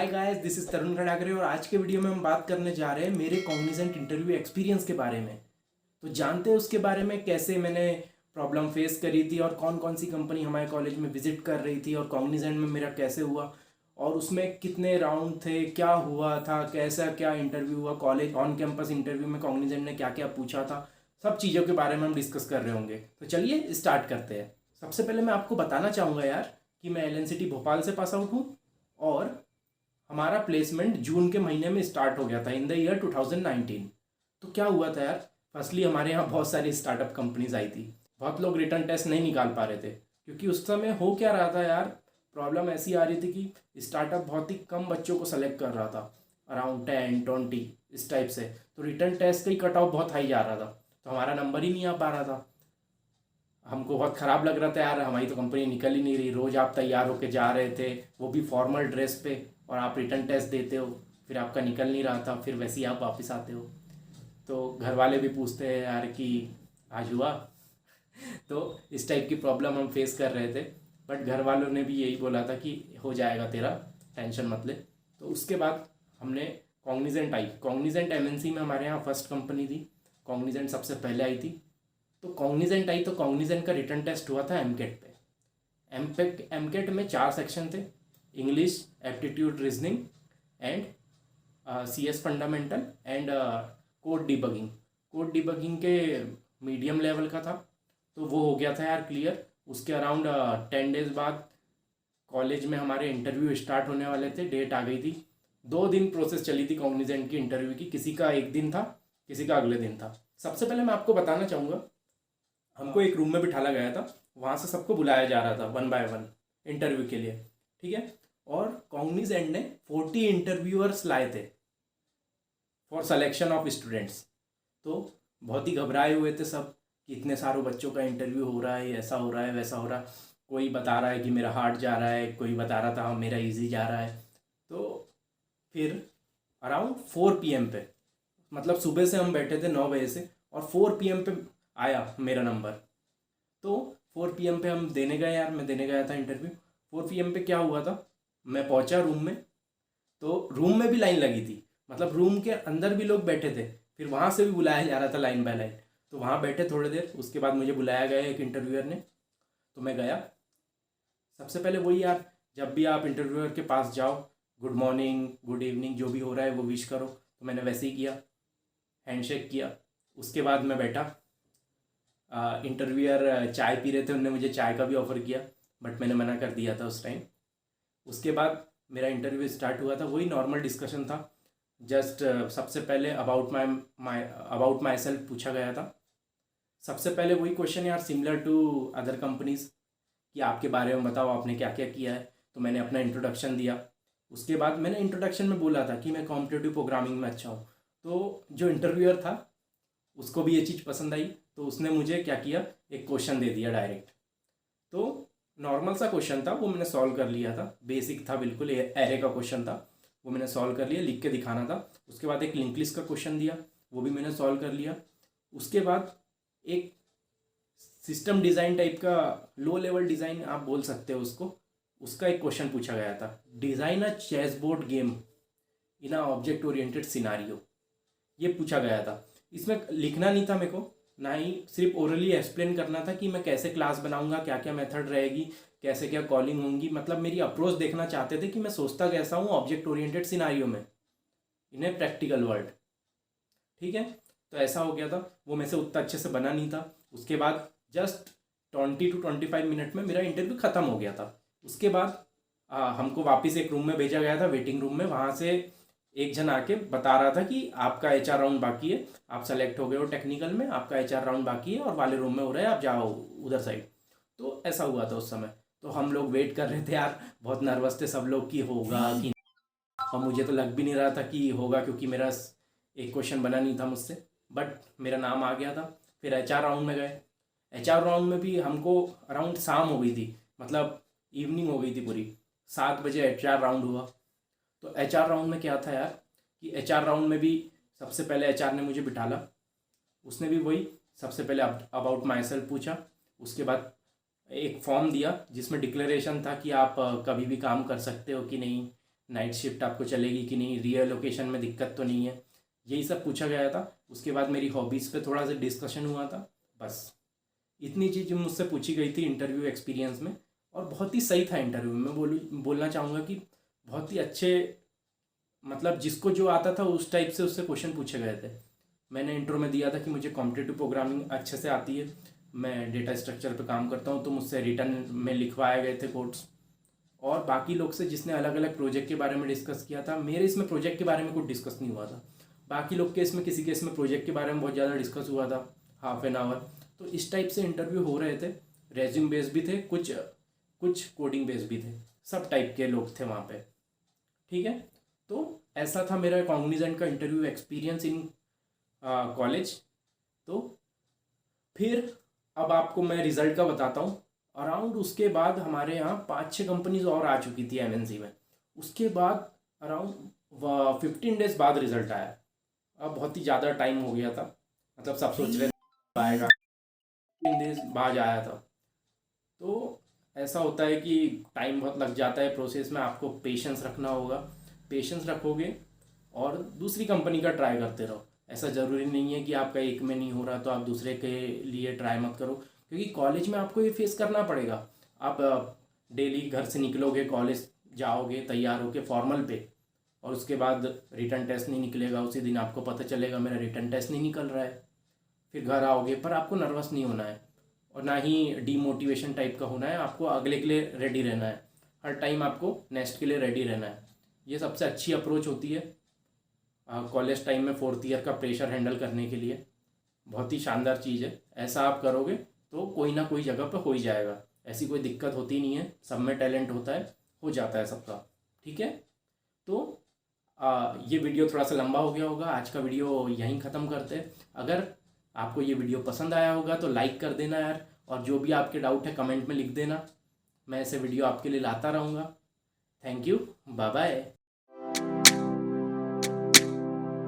Hi guys, this is तरुण खड़ागरे और आज के वीडियो में हम बात करने जा रहे हैं मेरे कॉग्निजेंट इंटरव्यू एक्सपीरियंस के बारे में। तो जानते हैं उसके बारे में, कैसे मैंने प्रॉब्लम फेस करी थी और कौन कौन सी कंपनी हमारे कॉलेज में विजिट कर रही थी और कॉग्निजेंट में मेरा कैसे हुआ और उसमें कितने राउंड थे, क्या हुआ था, कैसा क्या इंटरव्यू हुआ, कॉलेज ऑन कैंपस इंटरव्यू में कॉग्निजेंट ने क्या क्या पूछा था, सब चीज़ों के बारे में हम डिस्कस कर रहे होंगे। तो चलिए स्टार्ट करते हैं। सबसे पहले मैं आपको बताना चाहूँगा यार कि मैं LNCT भोपाल से पास आउट हूँ और हमारा प्लेसमेंट जून के महीने में स्टार्ट हो गया था इन द ईयर 2019। तो क्या हुआ था यार, फर्स्टली हमारे यहाँ बहुत सारी स्टार्टअप कंपनीज आई थी। बहुत लोग रिटर्न टेस्ट नहीं निकाल पा रहे थे क्योंकि उस समय हो क्या रहा था यार, प्रॉब्लम ऐसी आ रही थी कि स्टार्टअप बहुत ही कम बच्चों को सेलेक्ट कर रहा था, अराउंड 10-20 इस टाइप से। तो रिटर्न टेस्ट का ही कट ऑफ बहुत हाई जा रहा था, तो हमारा नंबर ही नहीं आ पा रहा था। हमको बहुत ख़राब लग रहा था यार, हमारी तो कंपनी निकल ही नहीं रही। रोज़ आप तैयार होके जा रहे थे, वो भी फॉर्मल ड्रेस पे, और आप रिटर्न टेस्ट देते हो, फिर आपका निकल नहीं रहा था, फिर वैसे ही आप वापस आते हो। तो घर वाले भी पूछते हैं यार कि आज हुआ। तो इस टाइप की प्रॉब्लम हम फेस कर रहे थे, बट घर वालों ने भी यही बोला था कि हो जाएगा तेरा, टेंशन मत ले। तो उसके बाद हमने कॉग्निजेंट आई। कॉग्निजेंट MNC में हमारे यहाँ फर्स्ट कंपनी थी, कॉग्निजेंट सबसे पहले आई थी। तो कॉग्निजेंट आई तो कॉग्निजेंट का रिटर्न टेस्ट हुआ था MCAT पे। MCAT में 4 सेक्शन थे, English, aptitude, reasoning and CS fundamental and code debugging. Code debugging के मीडियम लेवल का था, तो वो हो गया था यार क्लियर। उसके अराउंड 10 डेज बाद कॉलेज में हमारे इंटरव्यू स्टार्ट होने वाले थे, डेट आ गई थी। 2 दिन प्रोसेस चली थी कॉग्निजेंट की इंटरव्यू की, किसी का एक दिन था, किसी का अगले दिन था। सबसे पहले मैं आपको बताना चाहूँगा, हमको एक रूम में बिठाला गया था, वहाँ से सबको बुलाया जा रहा था 1 बाय 1 इंटरव्यू के लिए, ठीक है। और कॉग्निजेंट ने 40 इंटरव्यूअर्स लाए थे फॉर सिलेक्शन ऑफ स्टूडेंट्स। तो बहुत ही घबराए हुए थे सब कि इतने सारों बच्चों का इंटरव्यू हो रहा है, ऐसा हो रहा है, वैसा हो रहा है। कोई बता रहा है कि मेरा हार्ड जा रहा है, कोई बता रहा था मेरा इजी जा रहा है। तो फिर अराउंड 4 PM पे, मतलब सुबह से हम बैठे थे 9 बजे से, और 4 PM पे आया मेरा नंबर। तो 4 PM पे हम देने गए यार, मैं देने गया था इंटरव्यू। 4 PM पे क्या हुआ था, मैं पहुंचा रूम में, तो रूम में भी लाइन लगी थी, मतलब रूम के अंदर भी लोग बैठे थे, फिर वहाँ से भी बुलाया जा रहा था लाइन बाय लाइन। तो वहाँ बैठे थोड़ी देर, उसके बाद मुझे बुलाया गया एक इंटरव्यूअर ने, तो मैं गया। सबसे पहले वही यार, जब भी आप इंटरव्यूअर के पास जाओ, गुड मॉर्निंग, गुड इवनिंग, जो भी हो रहा है वो विश करो। तो मैंने वैसे ही किया, हैंडशेक किया। उसके बाद मैं बैठा। इंटरव्यूअर चाय पी रहे थे, उन्होंने मुझे चाय का भी ऑफ़र किया, बट मैंने मना कर दिया था उस टाइम। उसके बाद मेरा इंटरव्यू स्टार्ट हुआ था, वही नॉर्मल डिस्कशन था। जस्ट सबसे पहले अबाउट माई सेल्फ पूछा गया था। सबसे पहले वही क्वेश्चन यार, सिमिलर टू अदर कंपनीज, कि आपके बारे में बताओ, आपने क्या क्या किया है। तो मैंने अपना इंट्रोडक्शन दिया। उसके बाद मैंने इंट्रोडक्शन में बोला था कि मैं कॉम्पिटिटिव प्रोग्रामिंग में अच्छा हूँ। तो जो इंटरव्यूअर था उसको भी ये चीज़ पसंद आई, तो उसने मुझे क्या किया, एक क्वेश्चन दे दिया डायरेक्ट। तो नॉर्मल सा क्वेश्चन था, वो मैंने सॉल्व कर लिया था, बेसिक था बिल्कुल, एरे का क्वेश्चन था, वो मैंने सॉल्व कर लिया, लिख के दिखाना था। उसके बाद एक लिंक लिस्ट का क्वेश्चन दिया, वो भी मैंने सॉल्व कर लिया। उसके बाद एक सिस्टम डिज़ाइन टाइप का, लो लेवल डिज़ाइन आप बोल सकते हो उसको, उसका एक क्वेश्चन पूछा गया था, design a chessboard game in a object oriented scenario, ये पूछा गया था। इसमें लिखना नहीं था मेरे को, ना ही सिर्फ ओरली एक्सप्लेन करना था कि मैं कैसे क्लास बनाऊंगा, क्या क्या मेथड रहेगी, कैसे क्या कॉलिंग होंगी, मतलब मेरी अप्रोच देखना चाहते थे कि मैं सोचता कैसा हूँ ऑब्जेक्ट ओरिएंटेड सिनारियो में, इन ए प्रैक्टिकल वर्ल्ड, ठीक है। तो ऐसा हो गया था, वो मेरे से उतना अच्छे से बना नहीं था। उसके बाद जस्ट 20 to 25 मिनट में मेरा इंटरव्यू ख़त्म हो गया था। उसके बाद हमको वापस एक रूम में भेजा गया था, वेटिंग रूम में। वहाँ से एक जन आके बता रहा था कि आपका HR राउंड बाकी है, आप सेलेक्ट हो गए हो टेक्निकल में, आपका HR राउंड बाकी है और वाले रूम में हो रहा है, आप जाओ उधर साइड। तो ऐसा हुआ था उस समय। तो हम लोग वेट कर रहे थे यार, बहुत नर्वस थे सब लोग कि होगा कि, और मुझे तो लग भी नहीं रहा था कि होगा, क्योंकि मेरा एक क्वेश्चन बना नहीं था मुझसे, बट मेरा नाम आ गया था। फिर HR राउंड में गए। HR राउंड में भी हमको अराउंड शाम हो गई थी, मतलब इवनिंग हो गई थी पूरी। 7 बजे HR राउंड हुआ। तो HR राउंड में क्या था यार, कि HR राउंड में भी सबसे पहले HR ने मुझे बिठाला। उसने भी वही सबसे पहले अबाउट माई सेल्फ पूछा। उसके बाद एक फॉर्म दिया जिसमें डिक्लेरेशन था कि आप कभी भी काम कर सकते हो कि नहीं, नाइट शिफ्ट आपको चलेगी कि नहीं, रीअलोकेशन में दिक्कत तो नहीं है, यही सब पूछा गया था। उसके बाद मेरी हॉबीज़ पे थोड़ा सा डिस्कशन हुआ था, बस इतनी चीज़ मुझसे पूछी गई थी इंटरव्यू एक्सपीरियंस में। और बहुत ही सही था इंटरव्यू में, बोलना चाहूँगा कि बहुत ही अच्छे, मतलब जिसको जो आता था उस टाइप से उससे क्वेश्चन पूछे गए थे। मैंने इंट्रो में दिया था कि मुझे कॉम्पिटिटिव प्रोग्रामिंग अच्छे से आती है, मैं डेटा स्ट्रक्चर पे काम करता हूँ, तो मुझसे रिटर्न में लिखवाए गए थे कोड्स। और बाकी लोग से जिसने अलग अलग प्रोजेक्ट के बारे में डिस्कस किया था, मेरे इसमें प्रोजेक्ट के बारे में कुछ डिस्कस नहीं हुआ था। बाकी लोग के इसमें किसी के इसमें प्रोजेक्ट के बारे में बहुत ज़्यादा डिस्कस हुआ था, हाफ एन आवर। तो इस टाइप से इंटरव्यू हो रहे थे, रेज्यूम बेस्ड भी थे, कुछ कुछ कोडिंग बेस्ड भी थे, सब टाइप के लोग थे वहाँ पे। ठीक है, तो ऐसा था मेरा कॉग्निजेंट का इंटरव्यू एक्सपीरियंस इन कॉलेज। तो फिर अब आपको मैं रिज़ल्ट का बताता हूँ। अराउंड उसके बाद हमारे यहाँ 5-6 कंपनीज और आ चुकी थी एमएनसी में। उसके बाद अराउंड 15 डेज बाद रिज़ल्ट आया। अब बहुत ही ज़्यादा टाइम हो गया था, मतलब सब सोच रहे थे आएगा, 15 डेज बाद आया था। तो ऐसा होता है कि टाइम बहुत लग जाता है प्रोसेस में, आपको पेशेंस रखना होगा। पेशेंस रखोगे और दूसरी कंपनी का ट्राई करते रहो। ऐसा ज़रूरी नहीं है कि आपका एक में नहीं हो रहा तो आप दूसरे के लिए ट्राई मत करो, क्योंकि कॉलेज में आपको ये फेस करना पड़ेगा। आप डेली घर से निकलोगे, कॉलेज जाओगे तैयार होके फॉर्मल पे, और उसके बाद रिटर्न टेस्ट नहीं निकलेगा, उसी दिन आपको पता चलेगा मेरा रिटर्न टेस्ट नहीं निकल रहा है। फिर घर आओगे, पर आपको नर्वस नहीं होना है और ना ही डीमोटिवेशन टाइप का होना है। आपको अगले के लिए रेडी रहना है, हर टाइम आपको नेक्स्ट के लिए रेडी रहना है। ये सबसे अच्छी अप्रोच होती है कॉलेज टाइम में, 4th ईयर का प्रेशर हैंडल करने के लिए। बहुत ही शानदार चीज़ है, ऐसा आप करोगे तो कोई ना कोई जगह पर हो ही जाएगा। ऐसी कोई दिक्कत होती नहीं है, सब में टैलेंट होता है, हो जाता है सबका। ठीक है, तो ये वीडियो थोड़ा सा लंबा हो गया होगा, आज का वीडियो यहीं ख़त्म करते हैं। अगर आपको ये वीडियो पसंद आया होगा तो लाइक कर देना यार, और जो भी आपके डाउट है कमेंट में लिख देना, मैं ऐसे वीडियो आपके लिए लाता रहूँगा। Thank you, bye bye.